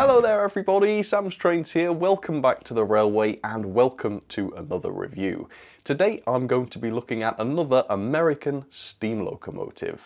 Hello there everybody, Sam's Trains here, welcome back to the railway and welcome to another review. Today I'm going to be looking at another American steam locomotive.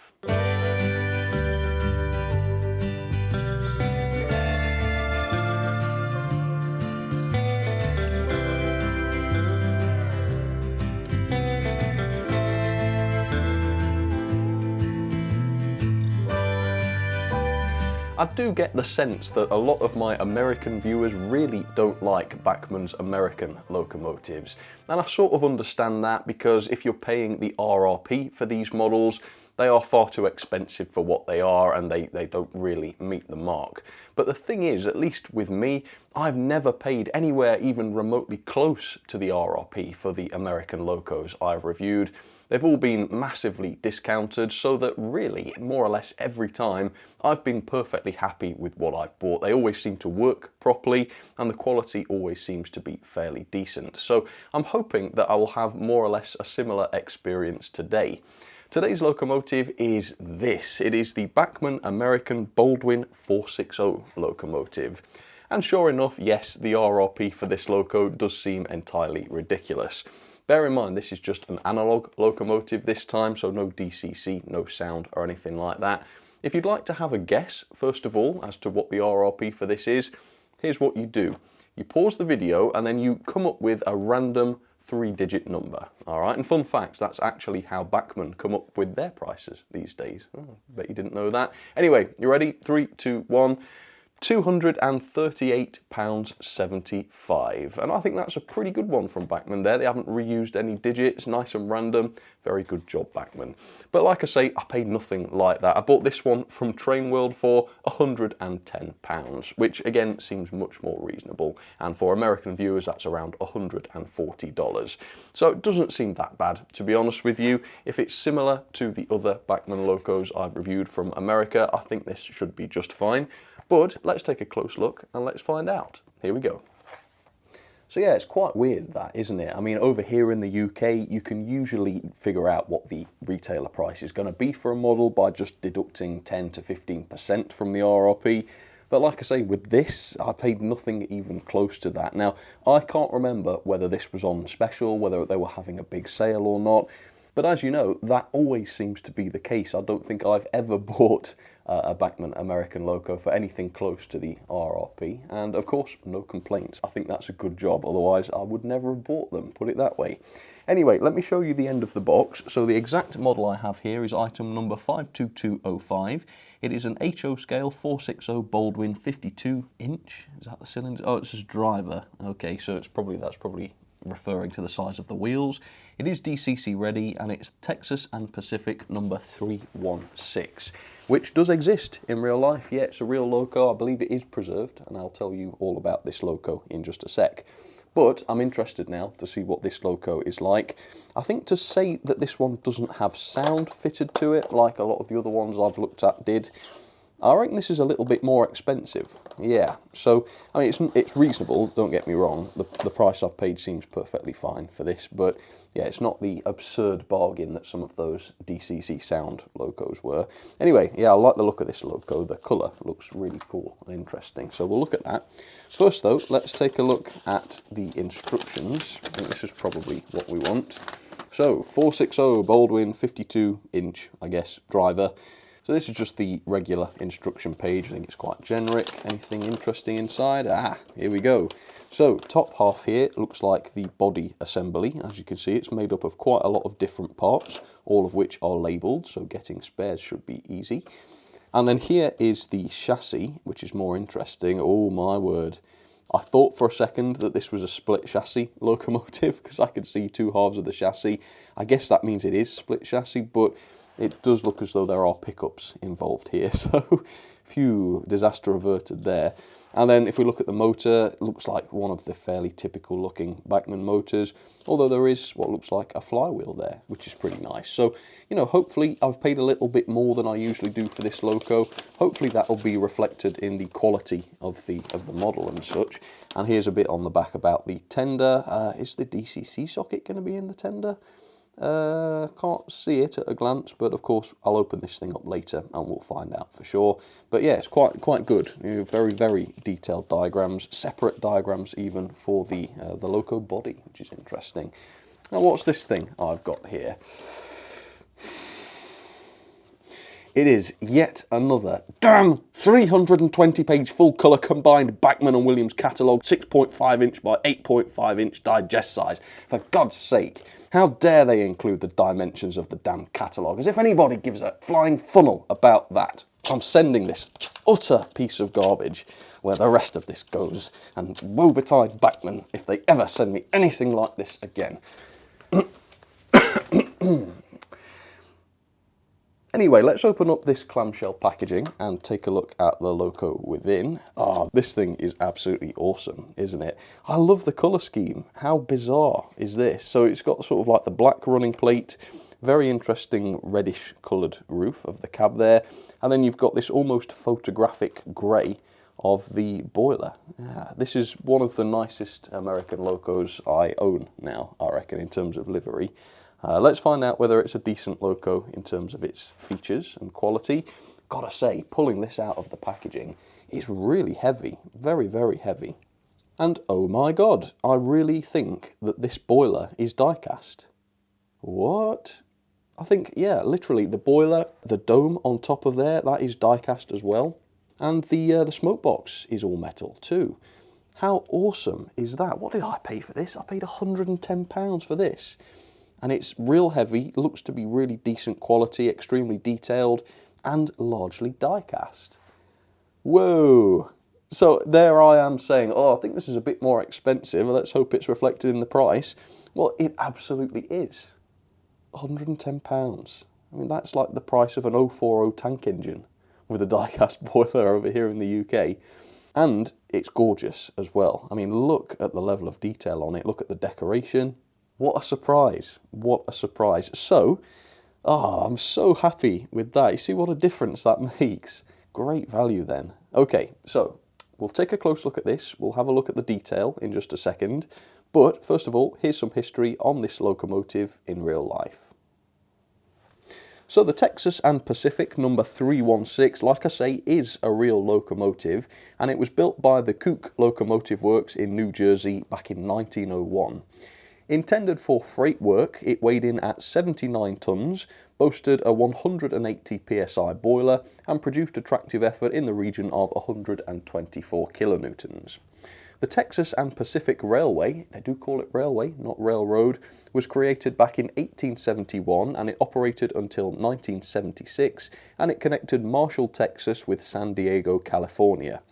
I do get the sense that a lot of my American viewers really don't like Bachmann's American locomotives, and I sort of understand that because if you're paying the RRP for these models, they are far too expensive for what they are and they don't really meet the mark. But the thing is, at least with me, I've never paid anywhere even remotely close to the RRP for the American locos I've reviewed. They've all been massively discounted, so that really, more or less every time, I've been perfectly happy with what I've bought. They always seem to work properly, and the quality always seems to be fairly decent. So I'm hoping that I will have more or less a similar experience today. Today's locomotive is this. It is the Bachmann American Baldwin 460 locomotive. And sure enough, yes, the RRP for this loco does seem entirely ridiculous. Bear in mind, this is just an analog locomotive this time, so no DCC, no sound or anything like that. If you'd like to have a guess, first of all, as to what the RRP for this is, here's what you do. You pause the video and then you come up with a random 3-digit number. Alright, and fun fact, that's actually how Bachmann come up with their prices these days. Oh, I bet you didn't know that. Anyway, you ready? 3, 2, 1. £238.75, and I think that's a pretty good one from Bachmann there. They haven't reused any digits, nice and random. Very good job, Bachmann. But like I say, I paid nothing like that. I bought this one from Train World for £110, which again seems much more reasonable, and for American viewers that's around $140. So it doesn't seem that bad, to be honest with you. If it's similar to the other Bachmann locos I've reviewed from America, I think this should be just fine. But let's take a close look and let's find out. Here we go. So yeah, it's quite weird that, isn't it? I mean, over here in the UK, you can usually figure out what the retailer price is going to be for a model by just deducting 10 to 15% from the RRP. But like I say, with this, I paid nothing even close to that. Now, I can't remember whether this was on special, whether they were having a big sale or not. But as you know, that always seems to be the case. I don't think I've ever bought a Bachmann American loco for anything close to the RRP. And of course, no complaints. I think that's a good job. Otherwise, I would never have bought them, put it that way. Anyway, let me show you the end of the box. So the exact model I have here is item number 52205. It is an HO scale 460 Baldwin 52 inch. Is that the cylinder? Oh, it says driver. Okay, so that's probably referring to the size of the wheels. It is DCC ready and it's Texas and Pacific number 316, which does exist in real life. Yeah, it's a real loco. I believe it is preserved, and I'll tell you all about this loco in just a sec. But I'm interested now to see what this loco is like. I think to say that this one doesn't have sound fitted to it, like a lot of the other ones I've looked at did, I reckon this is a little bit more expensive. Yeah, so, I mean, it's reasonable, don't get me wrong. The price I've paid seems perfectly fine for this, but yeah, it's not the absurd bargain that some of those DCC sound locos were. Anyway, yeah, I like the look of this loco. The colour looks really cool and interesting, so we'll look at that. First though, let's take a look at the instructions. I think this is probably what we want. So, 460 Baldwin 52 inch, I guess, driver. So this is just the regular instruction page. I think it's quite generic. Anything interesting inside? Ah, here we go. So top half here looks like the body assembly. As you can see, it's made up of quite a lot of different parts, all of which are labelled, so getting spares should be easy. And then here is the chassis, which is more interesting. Oh my word. I thought for a second that this was a split chassis locomotive because I could see two halves of the chassis. I guess that means it is split chassis, but it does look as though there are pickups involved here, so phew, disaster averted there. And then if we look at the motor, it looks like one of the fairly typical looking Bachmann motors, although there is what looks like a flywheel there, which is pretty nice. So, you know, hopefully I've paid a little bit more than I usually do for this loco. Hopefully that will be reflected in the quality of the model and such. And here's a bit on the back about the tender. Is the DCC socket going to be in the tender? Can't see it at a glance, but of course I'll open this thing up later and we'll find out for sure. But yeah, it's quite good. Very, very detailed diagrams, separate diagrams even for the loco body, which is interesting. Now what's this thing I've got here? It is yet another damn 320-page full-colour combined Bachmann and Williams catalogue, 6.5 inch by 8.5 inch digest size. For God's sake, how dare they include the dimensions of the damn catalogue, as if anybody gives a flying funnel about that. I'm sending this utter piece of garbage where the rest of this goes, and woe betide Bachmann if they ever send me anything like this again. Anyway, let's open up this clamshell packaging and take a look at the loco within. Oh, this thing is absolutely awesome, isn't it? I love the colour scheme. How bizarre is this? So it's got sort of like the black running plate, very interesting reddish coloured roof of the cab there, and then you've got this almost photographic grey of the boiler. Yeah, this is one of the nicest American locos I own now, I reckon, in terms of livery. Let's find out whether it's a decent loco in terms of its features and quality. Gotta say, pulling this out of the packaging is really heavy, very, very heavy. And oh my God, I really think that this boiler is die-cast. What? I think, yeah, literally the boiler, the dome on top of there, that is die-cast as well. And the smoke box is all metal too. How awesome is that? What did I pay for this? I paid £110 for this. And it's real heavy, looks to be really decent quality, extremely detailed, and largely die-cast. Whoa! So there I am saying, oh, I think this is a bit more expensive, let's hope it's reflected in the price. Well, it absolutely is. £110. I mean, that's like the price of an 040 tank engine with a die-cast boiler over here in the UK. And it's gorgeous as well. I mean, look at the level of detail on it, look at the decoration. What a surprise, what a surprise. So, I'm so happy with that. You see what a difference that makes. Great value then. Okay, so we'll take a close look at this. We'll have a look at the detail in just a second. But first of all, here's some history on this locomotive in real life. So the Texas and Pacific number 316, like I say, is a real locomotive, and it was built by the Cook Locomotive Works in New Jersey back in 1901. Intended for freight work, it weighed in at 79 tonnes, boasted a 180 psi boiler, and produced a tractive effort in the region of 124 kilonewtons. The Texas and Pacific Railway, they do call it railway, not railroad, was created back in 1871 and it operated until 1976, and it connected Marshall, Texas with San Diego, California.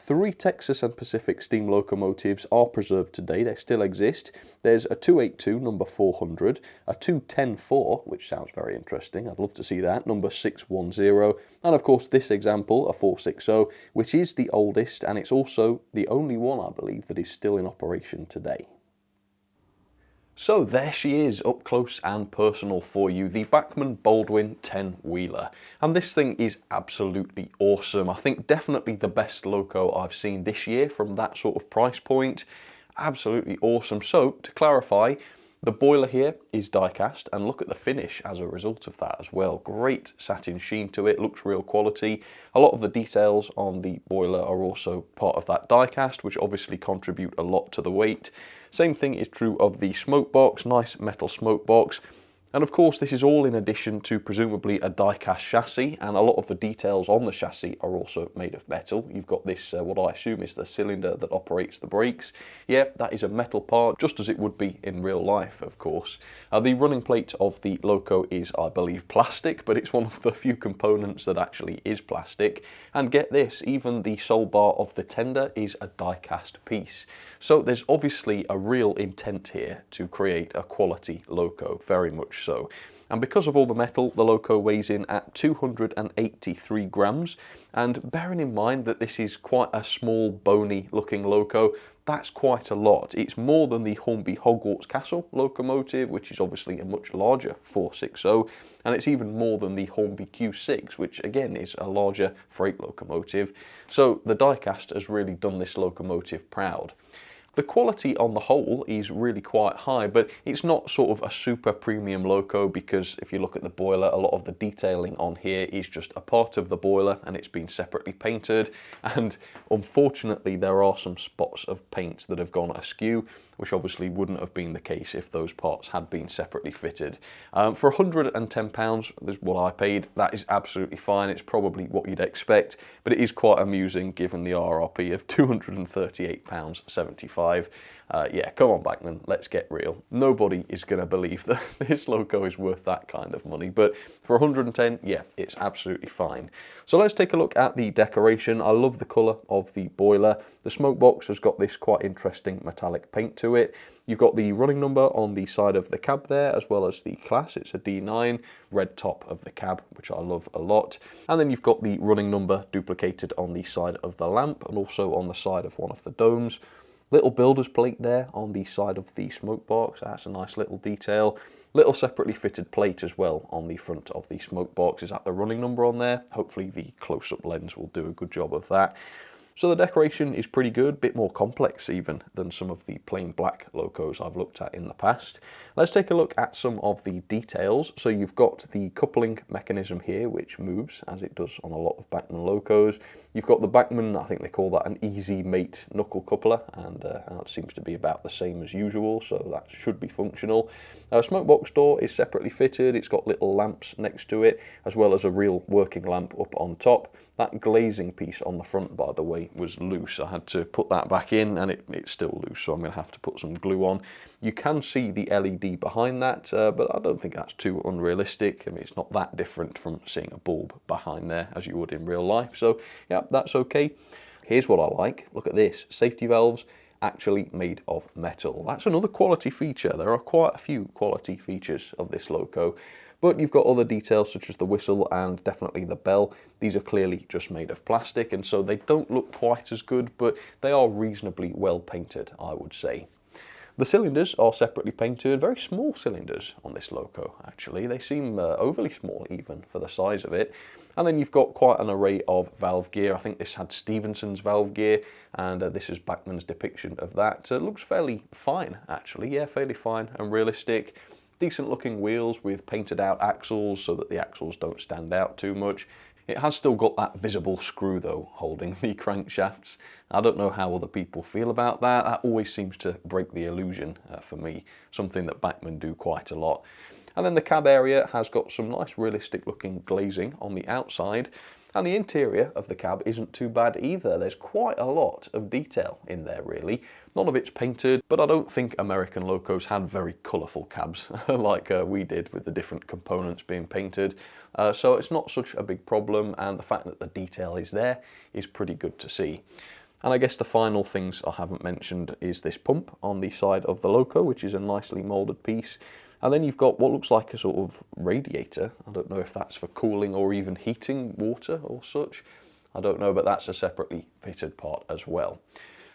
3 Texas and Pacific steam locomotives are preserved today, they still exist. There's a 282 number 400, a 210-4, which sounds very interesting, I'd love to see that, number 610, and of course this example, a 460, which is the oldest, and it's also the only one, I believe, that is still in operation today. So there she is, up close and personal for you, the Bachmann Baldwin 10-wheeler. And this thing is absolutely awesome. I think definitely the best loco I've seen this year from that sort of price point. Absolutely awesome. So, to clarify, the boiler here is die-cast, and look at the finish as a result of that as well. Great satin sheen to it, looks real quality. A lot of the details on the boiler are also part of that die-cast, which obviously contribute a lot to the weight. Same thing is true of the smoke box, nice metal smoke box. And of course this is all in addition to presumably a die-cast chassis, and a lot of the details on the chassis are also made of metal. You've got this, what I assume is the cylinder that operates the brakes. Yeah, that is a metal part, just as it would be in real life, of course. The running plate of the loco is, I believe, plastic, but it's one of the few components that actually is plastic. And get this, even the sole bar of the tender is a die-cast piece. So there's obviously a real intent here to create a quality loco, very much so. And because of all the metal, the loco weighs in at 283 grams. And bearing in mind that this is quite a small, bony looking loco, that's quite a lot. It's more than the Hornby Hogwarts Castle locomotive, which is obviously a much larger 460, and it's even more than the Hornby Q6, which again is a larger freight locomotive. So the die-cast has really done this locomotive proud. The quality on the whole is really quite high, but it's not sort of a super premium loco, because if you look at the boiler, a lot of the detailing on here is just a part of the boiler and it's been separately painted, and unfortunately there are some spots of paint that have gone askew, which obviously wouldn't have been the case if those parts had been separately fitted. For £110, is what I paid. That is absolutely fine. It's probably what you'd expect, but it is quite amusing given the RRP of £238.75. Yeah, come on Bachmann, let's get real. Nobody is going to believe that this loco is worth that kind of money, but for 110, yeah, it's absolutely fine. So let's take a look at the decoration. I love the colour of the boiler. The smoke box has got this quite interesting metallic paint to it. You've got the running number on the side of the cab there, as well as the class. It's a D9, red top of the cab, which I love a lot. And then you've got the running number duplicated on the side of the lamp and also on the side of one of the domes. Little builder's plate there on the side of the smoke box. That's a nice little detail. Little separately fitted plate as well on the front of the smoke box. Is that the running number on there? Hopefully the close-up lens will do a good job of that. So the decoration is pretty good, bit more complex even than some of the plain black locos I've looked at in the past. Let's take a look at some of the details. So you've got the coupling mechanism here, which moves as it does on a lot of Bachmann locos. You've got the Bachmann, I think they call that an easy mate knuckle coupler, and that seems to be about the same as usual, so that should be functional. Smoke box door is separately fitted. It's got little lamps next to it, as well as a real working lamp up on top. That glazing piece on the front, by the way, was loose. I had to put that back in, and it's still loose, so I'm going to have to put some glue on. You can see the LED behind that, but I don't think that's too unrealistic. I mean, it's not that different from seeing a bulb behind there as you would in real life, so yeah, that's okay. Here's what I like. Look at this. Safety valves actually made of metal. That's another quality feature. There are quite a few quality features of this loco. But you've got other details such as the whistle and definitely the bell. These are clearly just made of plastic, and so they don't look quite as good, but they are reasonably well painted, I would say. The cylinders are separately painted, very small cylinders on this loco actually. They seem overly small even for the size of it. And then you've got quite an array of valve gear. I think this had Stevenson's valve gear, and this is Bachmann's depiction of that. It looks fairly fine actually, yeah, fairly fine and realistic. Decent looking wheels with painted out axles so that the axles don't stand out too much. It has still got that visible screw though holding the crankshafts. I don't know how other people feel about that. That always seems to break the illusion for me, something that Bachmann do quite a lot. And then the cab area has got some nice realistic looking glazing on the outside. And the interior of the cab isn't too bad either. There's quite a lot of detail in there really. None of it's painted, but I don't think American locos had very colourful cabs like we did with the different components being painted. So it's not such a big problem, and the fact that the detail is there is pretty good to see. And I guess the final things I haven't mentioned is this pump on the side of the loco, which is a nicely moulded piece. And then you've got what looks like a sort of radiator. I don't know if that's for cooling or even heating water or such. I don't know, but that's a separately fitted part as well.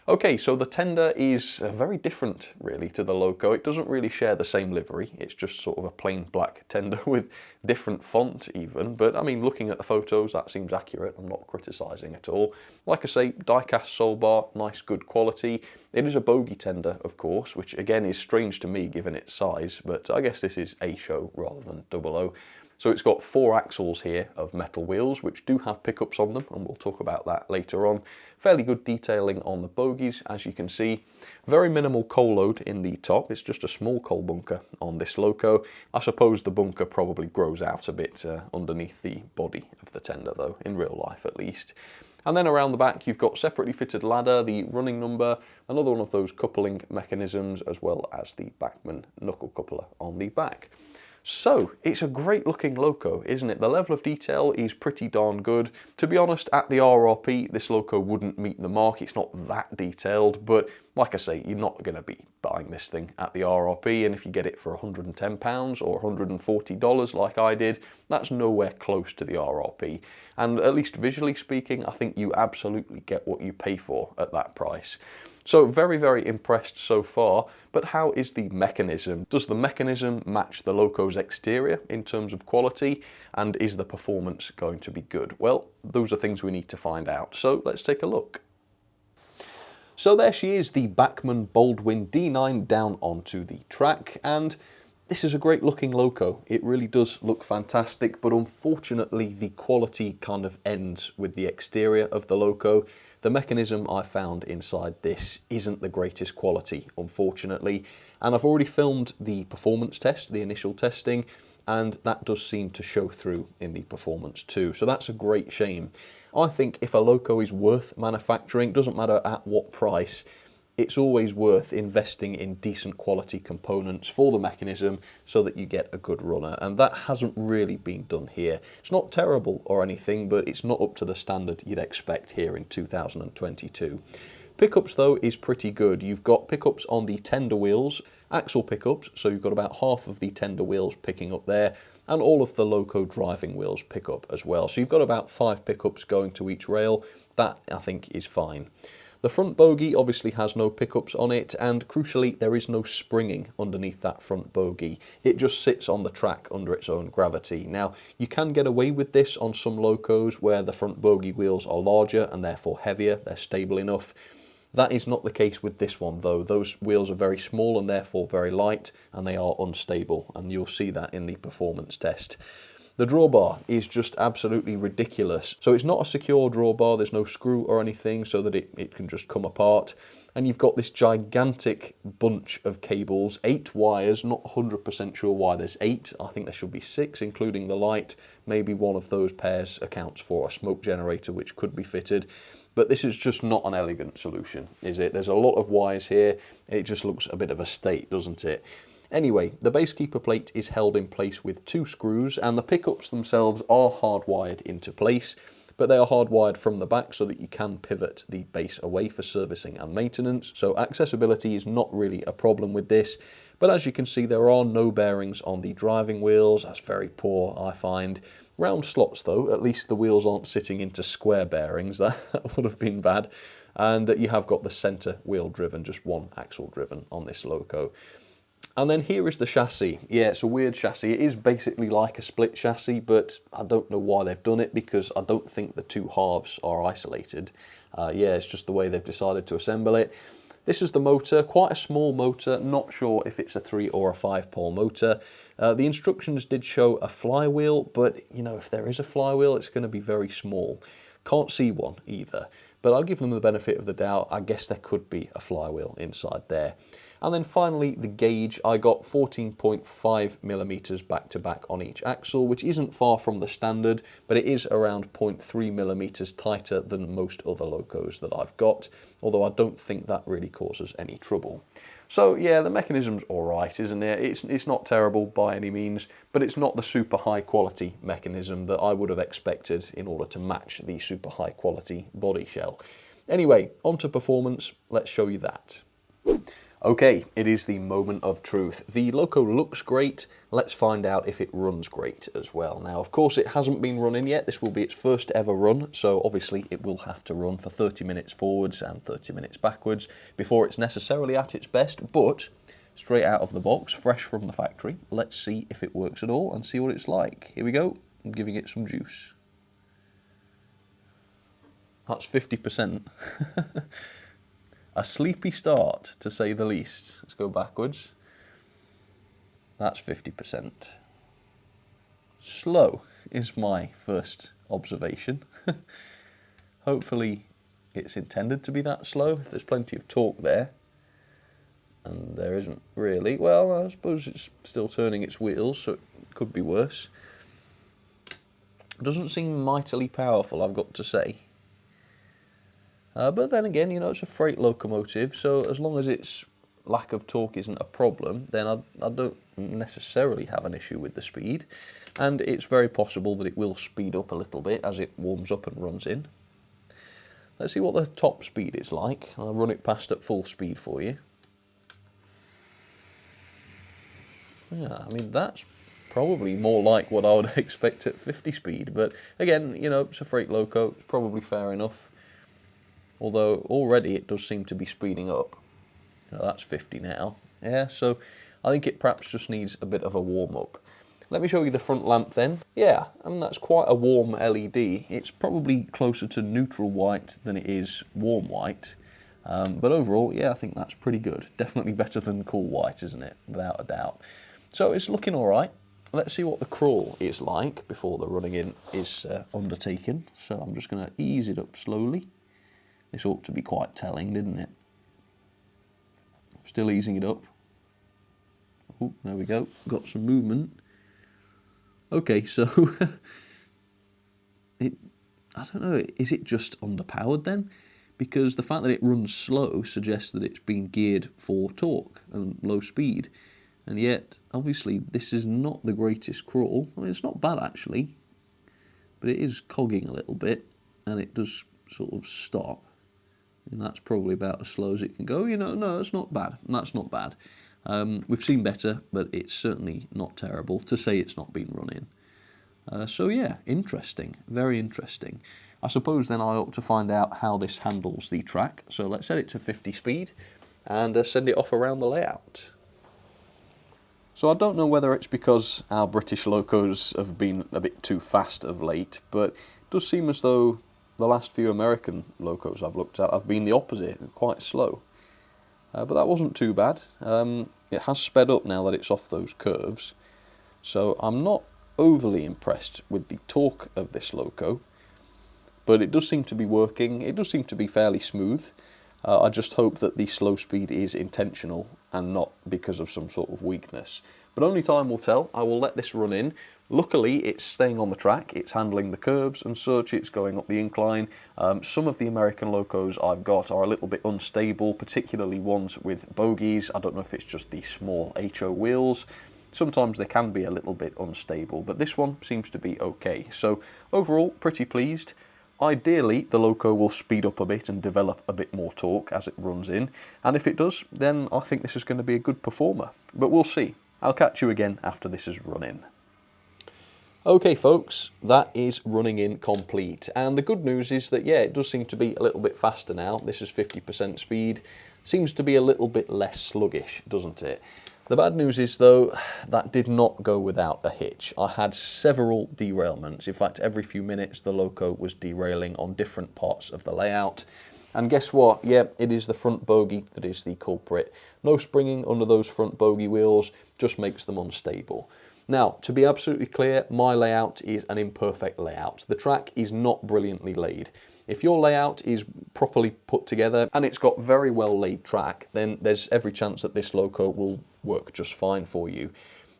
Okay, so the tender is very different really to the loco. It doesn't really share the same livery. It's just sort of a plain black tender with different font even. But I mean, looking at the photos, that seems accurate. I'm not criticising at all. Like I say, die-cast soul bar, nice good quality. It is a bogey tender, of course, which again is strange to me given its size, but I guess this is a show rather than 00. So it's got 4 axles here of metal wheels, which do have pickups on them, and we'll talk about that later on. Fairly good detailing on the bogies, as you can see. Very minimal coal load in the top. It's just a small coal bunker on this loco. I suppose the bunker probably grows out a bit underneath the body of the tender though, in real life at least. And then around the back you've got separately fitted ladder, the running number, another one of those coupling mechanisms, as well as the Bachmann knuckle coupler on the back. So, it's a great looking loco, isn't it? The level of detail is pretty darn good. To be honest, at the RRP, this loco wouldn't meet the mark. It's not that detailed, but like I say, you're not going to be buying this thing at the RRP, and if you get it for £110 or $140 like I did, that's nowhere close to the RRP. And at least visually speaking, I think you absolutely get what you pay for at that price. So very, very impressed so far, but how is the mechanism? Does the mechanism match the loco's exterior in terms of quality, and is the performance going to be good? Well, those are things we need to find out, so let's take a look. So there she is, the Bachmann Baldwin D9 down onto the track, and this is a great looking loco. It really does look fantastic, but unfortunately the quality kind of ends with the exterior of the loco. The mechanism I found inside this isn't the greatest quality, unfortunately, and I've already filmed the performance test, the initial testing, and that does seem to show through in the performance too, so that's a great shame. I think if a loco is worth manufacturing, doesn't matter at what price, it's always worth investing in decent quality components for the mechanism so that you get a good runner, and that hasn't really been done here. It's not terrible or anything, but it's not up to the standard you'd expect here in 2022. Pickups though is pretty good. You've got pickups on the tender wheels, axle pickups, so you've got about half of the tender wheels picking up there, and all of the loco driving wheels pick up as well. So you've got about 5 pickups going to each rail. That, I think, is fine. The front bogie obviously has no pickups on it, and crucially there is no springing underneath that front bogie. It just sits on the track under its own gravity. Now, you can get away with this on some locos where the front bogie wheels are larger and therefore heavier, they're stable enough. That is not the case with this one though. Those wheels are very small and therefore very light, and they are unstable, and you'll see that in the performance test. The drawbar is just absolutely ridiculous. So it's not a secure drawbar, there's no screw or anything so that it can just come apart. And you've got this gigantic bunch of cables, 8 wires, not 100% sure why there's 8. I think there should be 6, including the light. Maybe one of those pairs accounts for a smoke generator which could be fitted. But this is just not an elegant solution, is it? There's a lot of wires here. It just looks a bit of a state, doesn't it? Anyway, the base keeper plate is held in place with 2 screws, and the pickups themselves are hardwired into place, but they are hardwired from the back so that you can pivot the base away for servicing and maintenance. So accessibility is not really a problem with this. But as you can see, there are no bearings on the driving wheels. That's very poor, I find. Round slots though, at least the wheels aren't sitting into square bearings. That would have been bad. And you have got the centre wheel driven, just one axle driven on this loco. And then here is the chassis. Yeah, it's a weird chassis. It is basically like a split chassis, but I don't know why they've done it because I don't think the 2 halves are isolated. Yeah, it's just the way they've decided to assemble it. This is the motor, quite a small motor, not sure if it's a 3 or a 5-pole motor. The instructions did show a flywheel, but you know, if there is a flywheel, it's going to be very small. Can't see one either, but I'll give them the benefit of the doubt. I guess there could be a flywheel inside there. And then finally, the gauge, I got 14.5mm back to back on each axle, which isn't far from the standard, but it is around 0.3mm tighter than most other locos that I've got, although I don't think that really causes any trouble. So yeah, the mechanism's alright, isn't it? It's not terrible by any means, but it's not the super high quality mechanism that I would have expected in order to match the super high quality body shell. Anyway, on to performance, let's show you that. Okay, it is the moment of truth. The loco looks great. Let's find out if it runs great as well. Now, of course, it hasn't been running yet. This will be its first ever run, so obviously it will have to run for 30 minutes forwards and 30 minutes backwards before it's necessarily at its best, but straight out of the box, fresh from the factory, let's see if it works at all and see what it's like. Here we go. I'm giving it some juice. That's 50%. A sleepy start, to say the least. Let's go backwards. That's 50%. Slow is my first observation. Hopefully it's intended to be that slow. If there's plenty of torque there, and there isn't really, well, I suppose it's still turning its wheels, so it could be worse. It doesn't seem mightily powerful, I've got to say. But then again, you know, it's a freight locomotive, so as long as its lack of torque isn't a problem, then I don't necessarily have an issue with the speed. And it's very possible that it will speed up a little bit as it warms up and runs in. Let's see what the top speed is like. I'll run it past at full speed for you. Yeah, I mean, that's probably more like what I would expect at 50 speed. But again, you know, it's a freight loco, it's probably fair enough. Although already it does seem to be speeding up. You know, that's 50 now. Yeah, so I think it perhaps just needs a bit of a warm-up. Let me show you the front lamp then. Yeah, I mean, that's quite a warm LED. It's probably closer to neutral white than it is warm white. But overall, yeah, I think that's pretty good. Definitely better than cool white, isn't it? Without a doubt. So it's looking all right. Let's see what the crawl is like before the running in is undertaken. So I'm just going to ease it up slowly. This ought to be quite telling, didn't it? Still easing it up. Oh, there we go. Got some movement. Okay, so I don't know, is it just underpowered then? Because the fact that it runs slow suggests that it's been geared for torque and low speed. And yet, obviously, this is not the greatest crawl. I mean, it's not bad actually, but it is cogging a little bit, and it does sort of stop. And that's probably about as slow as it can go. You know, no, it's not bad. That's not bad. We've seen better, but it's certainly not terrible to say it's not been run in. So yeah, interesting, very interesting. I suppose then I ought to find out how this handles the track. So let's set it to 50 speed and send it off around the layout. So I don't know whether it's because our British locos have been a bit too fast of late, but it does seem as though the last few American locos I've looked at have been the opposite, quite slow. But that wasn't too bad. It has sped up now that it's off those curves. So I'm not overly impressed with the torque of this loco, but it does seem to be working. It does seem to be fairly smooth. I just hope that the slow speed is intentional and not because of some sort of weakness. But only time will tell. I will let this run in. Luckily, it's staying on the track, it's handling the curves and such, it's going up the incline. Some of the American locos I've got are a little bit unstable, particularly ones with bogies. I don't know if it's just the small HO wheels. Sometimes they can be a little bit unstable, but this one seems to be okay. So overall, pretty pleased. Ideally, the loco will speed up a bit and develop a bit more torque as it runs in. And if it does, then I think this is going to be a good performer. But we'll see. I'll catch you again after this has run in. Okay folks, that is running in complete, and the good news is that yeah, it does seem to be a little bit faster now. This is 50% speed, seems to be a little bit less sluggish, doesn't it? The bad news is though, that did not go without a hitch. I had several derailments. In fact, every few minutes the loco was derailing on different parts of the layout. And guess what? Yeah, it is the front bogie that is the culprit. No springing under those front bogie wheels, just makes them unstable. Now, to be absolutely clear, my layout is an imperfect layout. The track is not brilliantly laid. If your layout is properly put together and it's got very well laid track, then there's every chance that this loco will work just fine for you.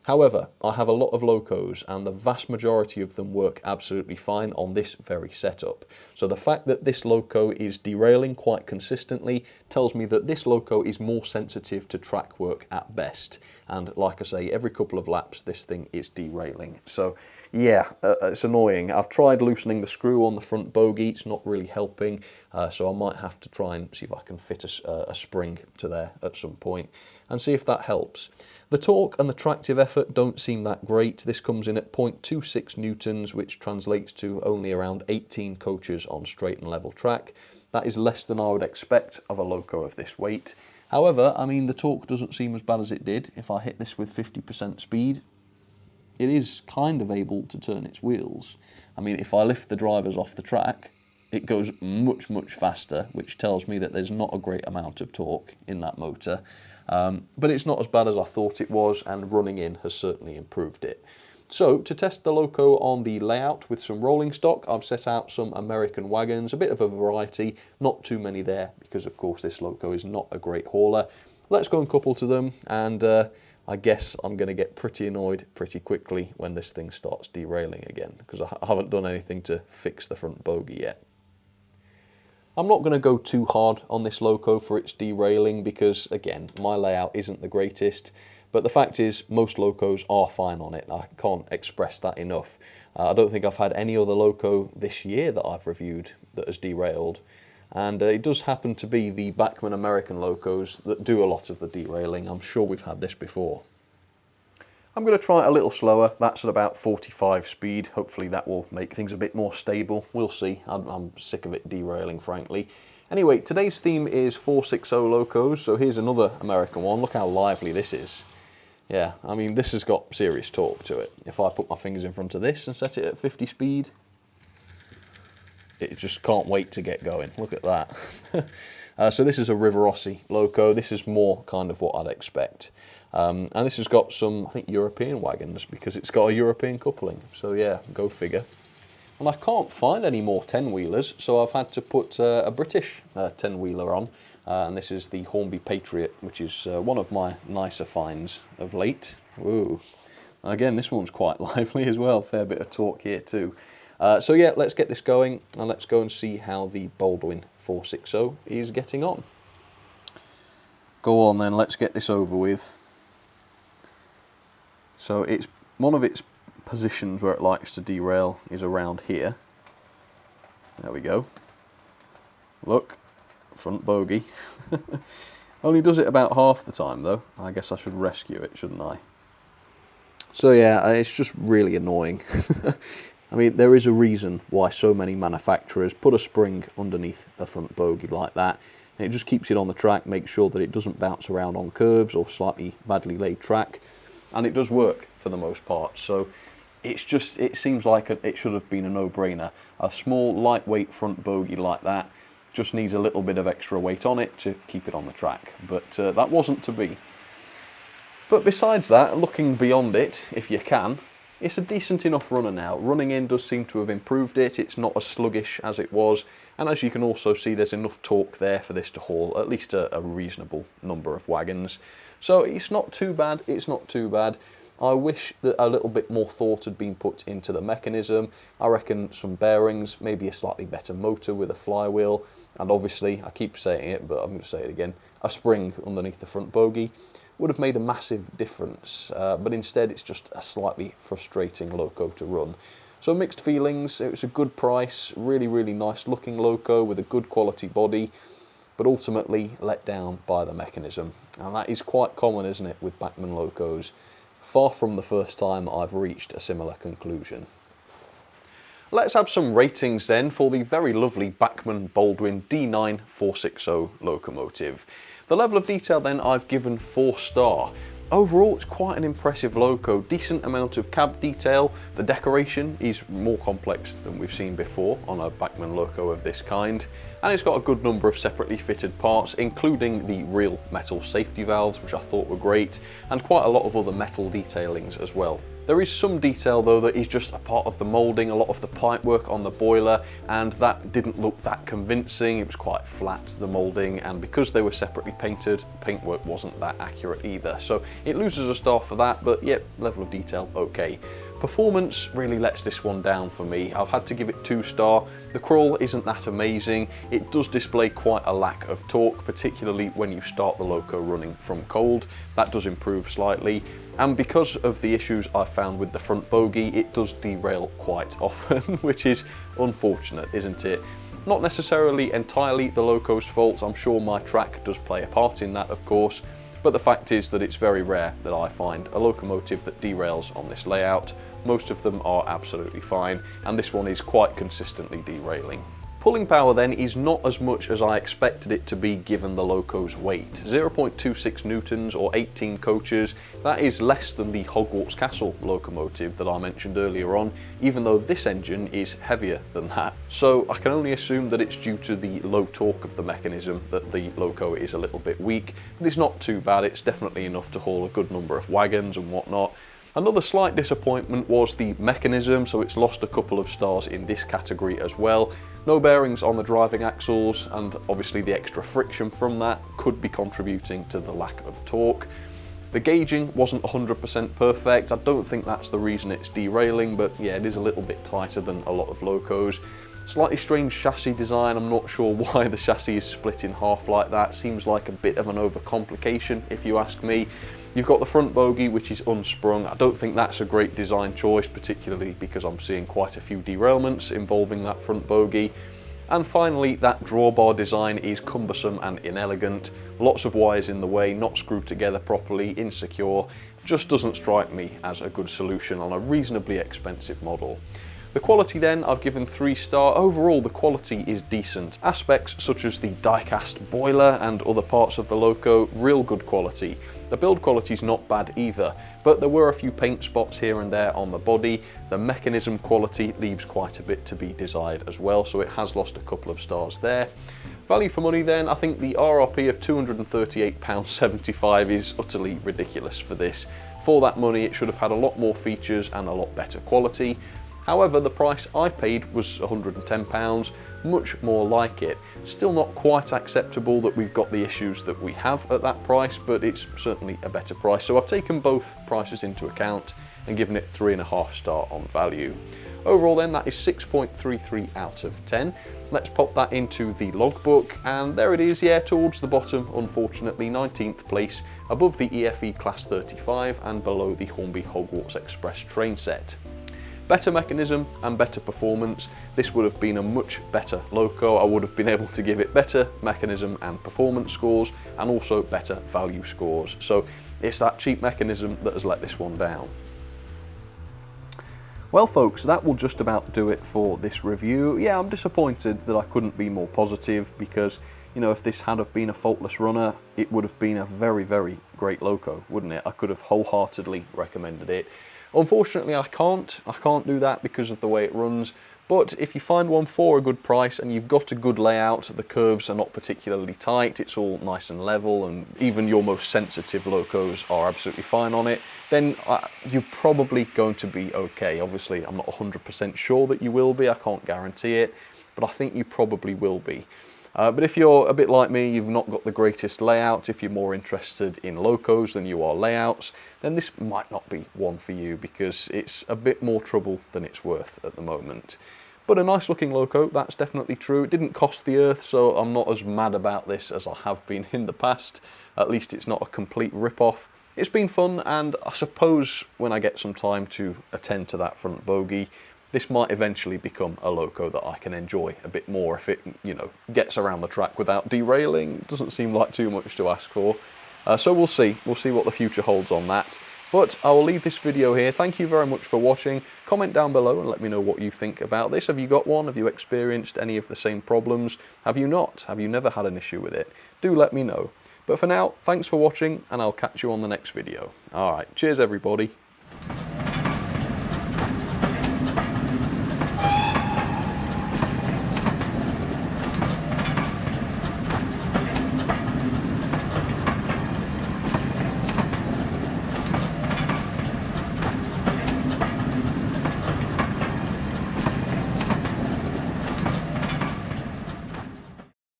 However, I have a lot of locos and the vast majority of them work absolutely fine on this very setup. So the fact that this loco is derailing quite consistently tells me that this loco is more sensitive to track work at best. And like I say, every couple of laps this thing is derailing. So yeah, it's annoying. I've tried loosening the screw on the front bogie, it's not really helping. So I might have to try and see if I can fit a spring to there at some point and see if that helps. The torque and the tractive effort don't seem that great. This comes in at 0.26 newtons, which translates to only around 18 coaches on straight and level track. That is less than I would expect of a loco of this weight. However, I mean, the torque doesn't seem as bad as it did. If I hit this with 50% speed, it is kind of able to turn its wheels. I mean, if I lift the drivers off the track, it goes much, much faster, which tells me that there's not a great amount of torque in that motor. But it's not as bad as I thought it was, and running in has certainly improved it. So, to test the loco on the layout with some rolling stock, I've set out some American wagons, a bit of a variety, not too many there, because of course this loco is not a great hauler. Let's go and couple to them, and I guess I'm going to get pretty annoyed pretty quickly when this thing starts derailing again, because I haven't done anything to fix the front bogie yet. I'm not going to go too hard on this loco for its derailing because, again, my layout isn't the greatest. But the fact is, most locos are fine on it. I can't express that enough. I don't think I've had any other loco this year that I've reviewed that has derailed. And it does happen to be the Bachmann American locos that do a lot of the derailing. I'm sure we've had this before. I'm going to try it a little slower. That's at about 45 speed. Hopefully that will make things a bit more stable. We'll see. I'm sick of it derailing, frankly. Anyway, today's theme is 460 locos, so here's another American one. Look how lively this is. Yeah, I mean, this has got serious torque to it. If I put my fingers in front of this and set it at 50 speed, it just can't wait to get going. Look at that. So this is a Rivarossi loco. This is more kind of what I'd expect. And this has got some, I think, European wagons because it's got a European coupling. So yeah, go figure. And I can't find any more 10-wheelers, so I've had to put a British 10-wheeler on. And this is the Hornby Patriot, which is one of my nicer finds of late. Ooh. Again, this one's quite lively as well. Fair bit of torque here too. So yeah, let's get this going and let's go and see how the Baldwin 460 is getting on. Go on then, let's get this over with. So it's one of its positions where it likes to derail is around here. There we go. Look, front bogey. Only does it about half the time though. I guess I should rescue it, shouldn't I? So yeah, it's just really annoying. I mean, there is a reason why so many manufacturers put a spring underneath a front bogey like that. And it just keeps it on the track, makes sure that it doesn't bounce around on curves or slightly badly laid track. And it does work for the most part. So it's just, it seems like it should have been a no-brainer. A small, lightweight front bogey like that just needs a little bit of extra weight on it to keep it on the track. But that wasn't to be. But besides that, looking beyond it, if you can, it's a decent enough runner now. Running in does seem to have improved it. It's not as sluggish as it was. And as you can also see, there's enough torque there for this to haul at least a reasonable number of wagons. So it's not too bad. It's not too bad. I wish that a little bit more thought had been put into the mechanism. I reckon some bearings, maybe a slightly better motor with a flywheel, and obviously, I keep saying it, but I'm going to say it again, a spring underneath the front bogey would have made a massive difference, but instead it's just a slightly frustrating loco to run. So mixed feelings. It was a good price, really, really nice looking loco with a good quality body, but ultimately let down by the mechanism. And that is quite common, isn't it, with Bachmann locos? Far from the first time I've reached a similar conclusion. Let's have some ratings then for the very lovely Bachmann Baldwin D9 460 locomotive. The level of detail then I've given 4-star. Overall, it's quite an impressive loco, decent amount of cab detail. The decoration is more complex than we've seen before on a Bachmann loco of this kind. And it's got a good number of separately fitted parts, including the real metal safety valves, which I thought were great, and quite a lot of other metal detailings as well. There is some detail though that is just a part of the moulding, a lot of the pipework on the boiler, and that didn't look that convincing. It was quite flat, the moulding, and because they were separately painted, paintwork wasn't that accurate either. So it loses a star for that, but yep, level of detail okay. Performance really lets this one down for me. I've had to give it 2-star. The crawl isn't that amazing. It does display quite a lack of torque, particularly when you start the loco running from cold. That does improve slightly. And because of the issues I've found with the front bogey, it does derail quite often, which is unfortunate, isn't it? Not necessarily entirely the loco's fault. I'm sure my track does play a part in that, of course. But the fact is that it's very rare that I find a locomotive that derails on this layout. Most of them are absolutely fine, and this one is quite consistently derailing. Pulling power then is not as much as I expected it to be given the loco's weight. 0.26 newtons or 18 coaches, that is less than the Hogwarts Castle locomotive that I mentioned earlier on, even though this engine is heavier than that. So I can only assume that it's due to the low torque of the mechanism that the loco is a little bit weak, but it's not too bad. It's definitely enough to haul a good number of wagons and whatnot. Another slight disappointment was the mechanism, so it's lost a couple of stars in this category as well. No bearings on the driving axles, and obviously the extra friction from that could be contributing to the lack of torque. The gauging wasn't 100% perfect. I don't think that's the reason it's derailing, but yeah, it is a little bit tighter than a lot of locos. Slightly strange chassis design. I'm not sure why the chassis is split in half like that. Seems like a bit of an overcomplication, if you ask me. You've got the front bogey, which is unsprung. I don't think that's a great design choice, particularly because I'm seeing quite a few derailments involving that front bogey. And finally, that drawbar design is cumbersome and inelegant. Lots of wires in the way, not screwed together properly, insecure. Just doesn't strike me as a good solution on a reasonably expensive model. The quality then, I've given 3-star. Overall, the quality is decent. Aspects such as the die-cast boiler and other parts of the loco, real good quality. The build quality is not bad either, but there were a few paint spots here and there on the body. The mechanism quality leaves quite a bit to be desired as well, so it has lost a couple of stars there. Value for money then, I think the RRP of £238.75 is utterly ridiculous for this. For that money, it should have had a lot more features and a lot better quality. However, the price I paid was £110, much more like it. Still not quite acceptable that we've got the issues that we have at that price, but it's certainly a better price. So I've taken both prices into account and given it 3.5 star on value. Overall then, that is 6.33 out of 10. Let's pop that into the logbook, and there it is, yeah, towards the bottom, unfortunately, 19th place, above the EFE Class 35 and below the Hornby Hogwarts Express train set. Better mechanism and better performance. This would have been a much better loco. I would have been able to give it better mechanism and performance scores, and also better value scores. So it's that cheap mechanism that has let this one down. Well folks, that will just about do it for this review. Yeah, I'm disappointed that I couldn't be more positive, because, you know, if this had have been a faultless runner, it would have been a very, very great loco, wouldn't it? I could have wholeheartedly recommended it. Unfortunately, I can't do that because of the way it runs, but if you find one for a good price and you've got a good layout, the curves are not particularly tight, it's all nice and level, and even your most sensitive locos are absolutely fine on it, then you're probably going to be okay. Obviously, I'm not 100% sure that you will be, I can't guarantee it, but I think you probably will be. But if you're a bit like me, you've not got the greatest layout, if you're more interested in locos than you are layouts, then this might not be one for you, because it's a bit more trouble than it's worth at the moment. But a nice looking loco, that's definitely true. It didn't cost the earth, so I'm not as mad about this as I have been in the past. At least it's not a complete rip-off. It's been fun, and I suppose when I get some time to attend to that front bogie, this might eventually become a loco that I can enjoy a bit more if it, you know, gets around the track without derailing. It doesn't seem like too much to ask for. So we'll see what the future holds on that. But I will leave this video here. Thank you very much for watching. Comment down below and let me know what you think about this. Have you got one? Have you experienced any of the same problems? Have you not? Have you never had an issue with it? Do let me know. But for now, thanks for watching, and I'll catch you on the next video. Alright, cheers everybody.